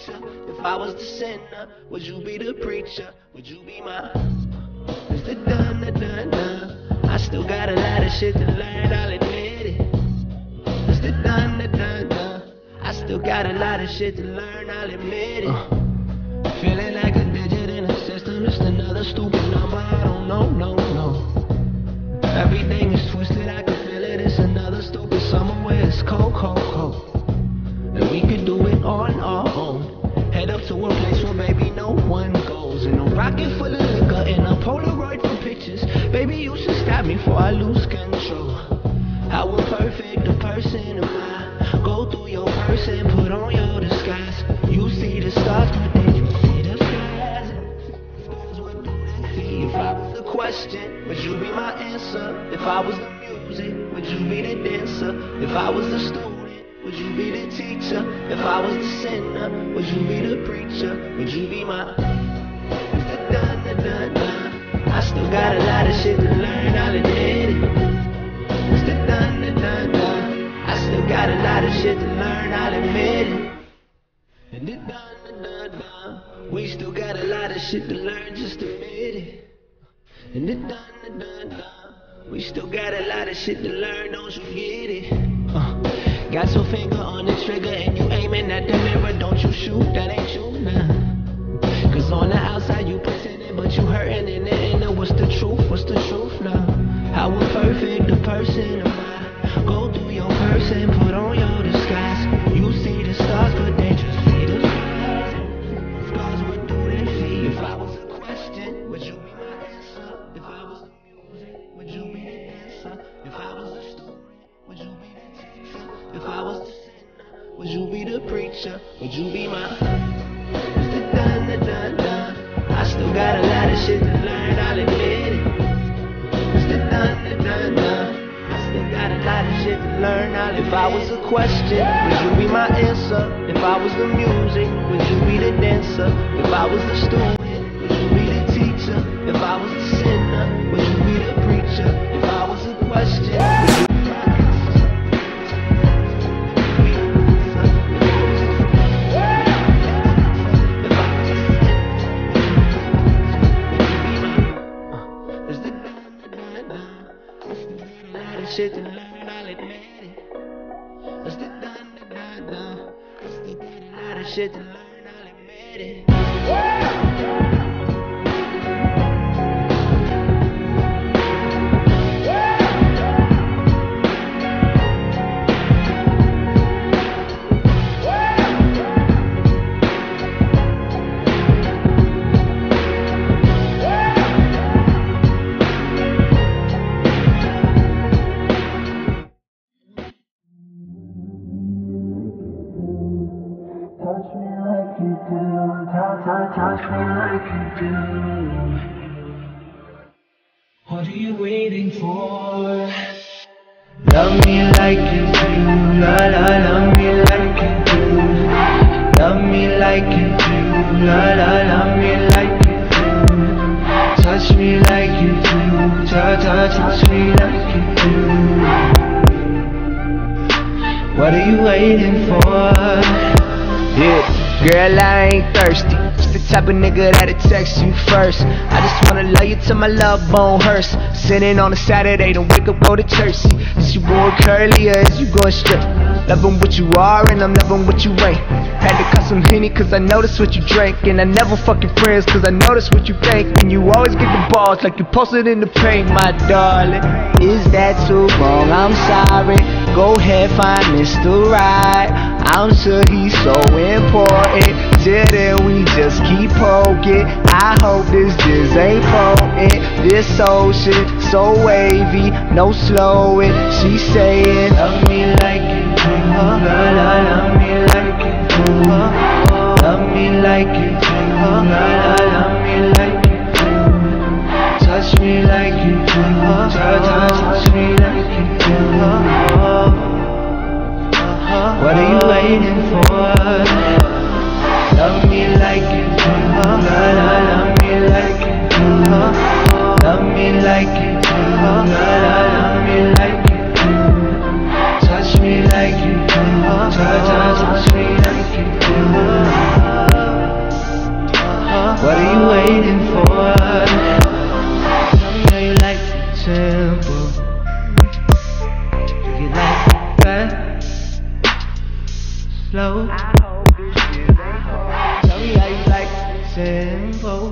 teacher? If I was the sinner, would you be the preacher? Would you be my? It's the dun da dun dun. I still got a lot of shit to learn, I'll admit it. It's the dun da dun dun. I still got a lot of shit to learn, I'll admit it. Feeling like a digit in a system, just another stupid number. I don't know, no, no. Everything is twisted, I can feel it. It's another stupid summer where it's cold, cold, cold. And we could do it on our own. Head up to a place where maybe no one goes. In a rocket full of liquor and a Polaroid for pictures. Baby, you should stop me before I lose control. How imperfect a person am I? Go through your purse and put on your disguise. You see the stars, but then you see the skies. What do they see? If I was the question, would you be my answer? If I was the music, would you be the dancer? If I was the student, would you be the teacher? If I was the sinner, would you be the preacher? Would you be my? Dun, dun, dun, dun. I still got a lot of shit to learn, I'll admit it. It's the dun, dun, dun, dun. I still got a lot of shit to learn, I'll admit it. And the dun, dun, dun, dun. We still got a lot of shit to learn, just admit it. And the dun, dun, dun, dun. We still got a lot of shit to learn, don't you get it? Got your finger on the trigger and you aiming at the mirror. Don't you shoot, that ain't you, nah. Cause on the outside you pretending, but you hurting in the inner. What's the truth, what's the truth now? How imperfect a person am I? Go through your purse and put on your disguise. You see the stars, but they just see the stars. Stars, what do they see? If I was a question, would you be my answer? If I was the music, would you be the dancer? If I was the student, would you be the teacher? If I was the sinner, would you be the preacher? Would you be my? It's the dun dun dun dun. I still got a lot of shit to learn, I'll admit it. It's the dun dun dun dun. I still got a lot of shit to learn, I'll admit it. If I was a question, would you be my answer? If I was the music, would you be the dancer? If I was the student, would you be the teacher? If I was the sinner, would you be the preacher? If I was a question, would you be my answer? Shit to learn, I'll admit it. It's the dun dun dun dun. I still got a lot of shit to learn, I'll admit it. Touch me like you do, touch me like you do. What are you waiting for? Love me like you do, love me like you do. Love me like you do, love me like you do. Touch me like you do, touch me like you do. What are you waiting for? Yeah, girl, I ain't thirsty. Just the type of nigga that'll text you first. I just wanna love you till my love bone hurts. Sitting on a Saturday, don't wake up, go to church. See, is you going curly or is you going straight? Loving what you are and I'm loving what you ain't. Had to cut some Henny cause I noticed what you drank. And I never fucking friends cause I noticed what you think. And you always get the balls like you posted in the paint, my darling. Is that too wrong? I'm sorry. Go ahead, find Mr. Right. I'm sure he's so important. Till then we just keep poking. I hope this just ain't potent. This soul shit so wavy, no slowing. She saying, love me like you do, love me like you do. Love me like you do, love me like you do. Touch me like you do, touch me like you do. What are you waiting for? Love me like you do, love me like you do. Love me like you do, love me like you do. Touch me like you do, touch me like you do. slow. I hope this shit ain't hard. Tell me how you like simple.